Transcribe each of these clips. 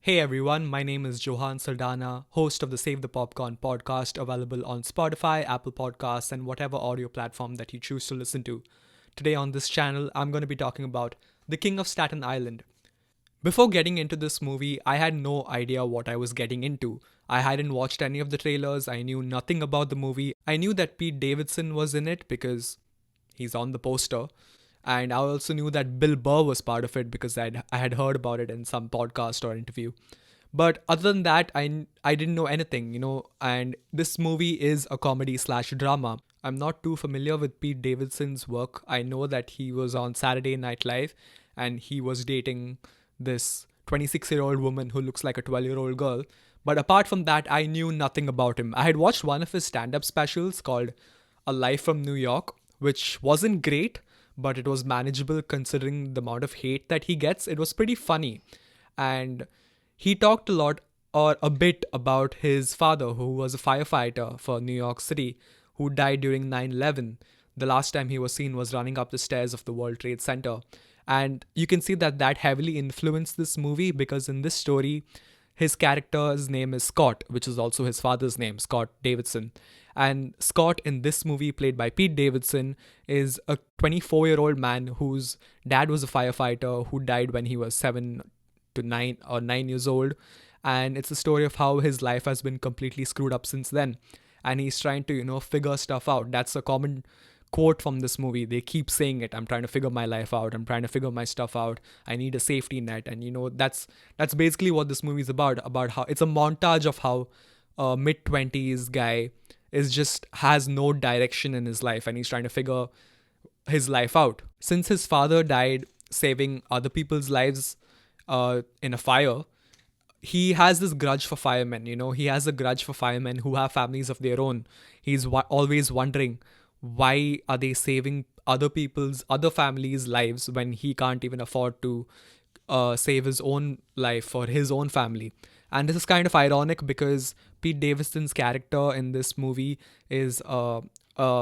Hey everyone, my name is Johan Saldana, host of the Save the Popcorn podcast, available on Spotify, Apple Podcasts, and whatever audio platform that you choose to listen to. Today on this channel, I'm going to be talking about The King of Staten Island. Before getting into this movie, I had no idea what I was getting into. I hadn't watched any of the trailers, I knew nothing about the movie. I knew that Pete Davidson was in it because he's on the poster. And I also knew that Bill Burr was part of it because I had heard about it in some podcast or interview. But other than that, I didn't know anything. And this movie is a comedy slash drama. I'm not too familiar with Pete Davidson's work. I know that he was on Saturday Night Live and he was dating this 26-year-old woman who looks like a 12-year-old girl. But apart from that, I knew nothing about him. I had watched one of his stand up specials called A Life from New York, which wasn't great, but it was manageable considering the amount of hate that he gets. It was pretty funny. And he talked a lot or a bit about his father, who was a firefighter for New York City, who died during 9/11. The last time he was seen was running up the stairs of the World Trade Center. And you can see that heavily influenced this movie because in this story, his character's name is Scott, which is also his father's name, Scott Davidson. And Scott in this movie, played by Pete Davidson, is a 24-year-old man whose dad was a firefighter who died when he was 7 to 9 years old. And it's a story of how his life has been completely screwed up since then. And he's trying to, figure stuff out. That's a common quote from this movie. They keep saying it. I'm trying to figure my life out. I'm trying to figure my stuff out. I need a safety net. And that's basically what this movie is about how it's a montage of how a mid-20s guy has no direction in his life and he's trying to figure his life out. Since his father died saving other people's lives in a fire, he has this grudge for firemen. He has a grudge for firemen who have families of their own. He's always wondering, why are they saving other families' lives when he can't even afford to save his own life or his own family? And this is kind of ironic because Pete Davidson's character in this movie is a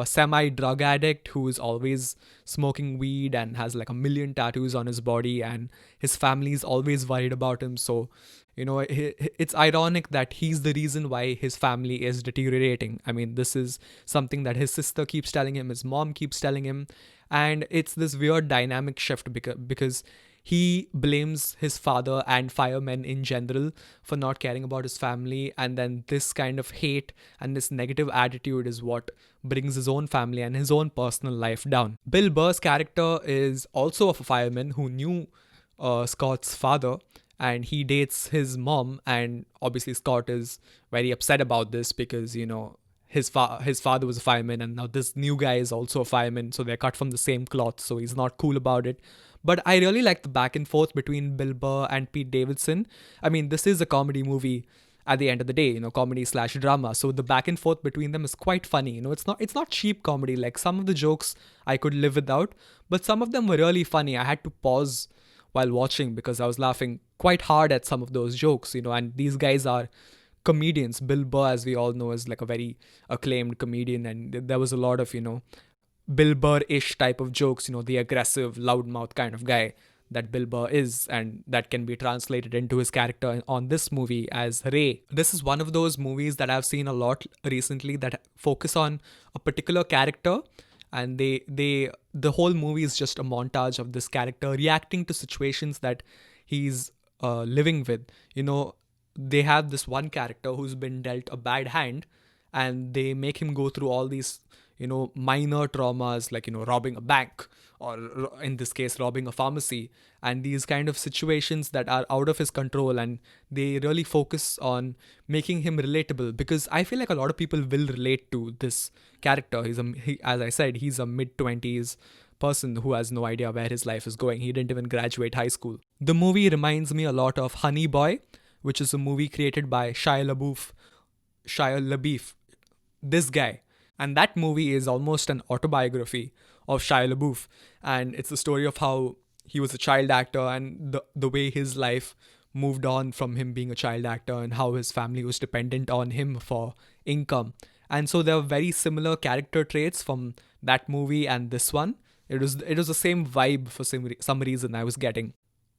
semi-drug addict who is always smoking weed and has like a million tattoos on his body, and his family is always worried about him. So, it's ironic that he's the reason why his family is deteriorating. I mean, this is something that his sister keeps telling him, his mom keeps telling him, and it's this weird dynamic shift because he blames his father and firemen in general for not caring about his family, and then this kind of hate and this negative attitude is what brings his own family and his own personal life down. Bill Burr's character is also a fireman who knew Scott's father, and he dates his mom, and obviously Scott is very upset about this because his father was a fireman and now this new guy is also a fireman, so they're cut from the same cloth, so he's not cool about it. But I really like the back and forth between Bill Burr and Pete Davidson. I mean, this is a comedy movie at the end of the day, comedy slash drama. So the back and forth between them is quite funny. It's not cheap comedy. Like some of the jokes I could live without, but some of them were really funny. I had to pause while watching because I was laughing quite hard at some of those jokes, and these guys are comedians. Bill Burr, as we all know, is like a very acclaimed comedian, and there was a lot of, Bill Burr-ish type of jokes, the aggressive, loudmouth kind of guy that Bill Burr is, and that can be translated into his character on this movie as Ray. This is one of those movies that I've seen a lot recently that focus on a particular character, and the whole movie is just a montage of this character reacting to situations that he's living with. They have this one character who's been dealt a bad hand, and they make him go through all these minor traumas like robbing a bank, or in this case robbing a pharmacy, and these kind of situations that are out of his control, and they really focus on making him relatable because I feel like a lot of people will relate to this character. As I said, he's a mid-20s person who has no idea where his life is going. He didn't even graduate high school. The movie reminds me a lot of Honey Boy, which is a movie created by Shia LaBeouf, this guy. And that movie is almost an autobiography of Shia LaBeouf. And it's the story of how he was a child actor and the way his life moved on from him being a child actor and how his family was dependent on him for income. And so there were very similar character traits from that movie and this one. It was the same vibe for some reason I was getting.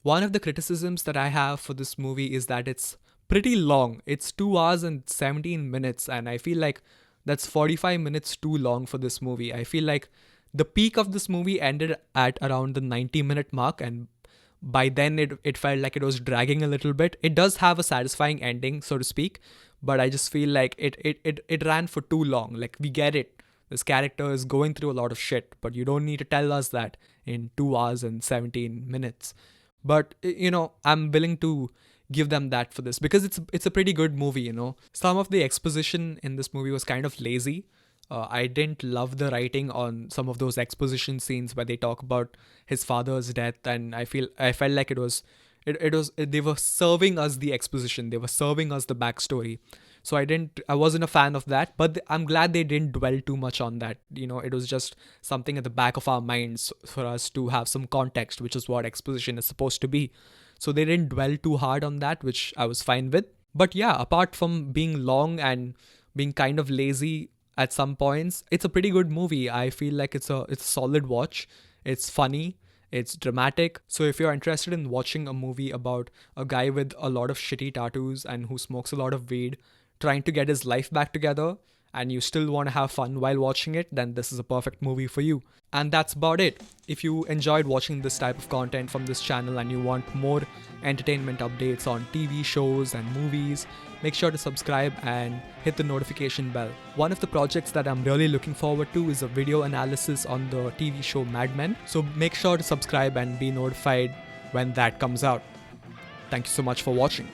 One of the criticisms that I have for this movie is that it's pretty long. It's 2 hours and 17 minutes, and I feel like that's 45 minutes too long for this movie. I feel like the peak of this movie ended at around the 90-minute mark, and by then it felt like it was dragging a little bit. It does have a satisfying ending, so to speak, but I just feel like it ran for too long. Like, we get it. This character is going through a lot of shit, but you don't need to tell us that in 2 hours and 17 minutes. But I'm willing to give them that for this because it's a pretty good movie. Some of the exposition in this movie was kind of lazy. I didn't love the writing on some of those exposition scenes where they talk about his father's death, and I felt like they were serving us the exposition, they were serving us the backstory. So I wasn't a fan of that, but I'm glad they didn't dwell too much on that. It was just something at the back of our minds for us to have some context, which is what exposition is supposed to be. So they didn't dwell too hard on that, which I was fine with. But yeah, apart from being long and being kind of lazy at some points, it's a pretty good movie. I feel like it's a solid watch. It's funny, it's dramatic. So if you're interested in watching a movie about a guy with a lot of shitty tattoos and who smokes a lot of weed trying to get his life back together, and you still want to have fun while watching it, then this is a perfect movie for you. And that's about it. If you enjoyed watching this type of content from this channel and you want more entertainment updates on TV shows and movies, make sure to subscribe and hit the notification bell. One of the projects that I'm really looking forward to is a video analysis on the TV show Mad Men. So make sure to subscribe and be notified when that comes out. Thank you so much for watching.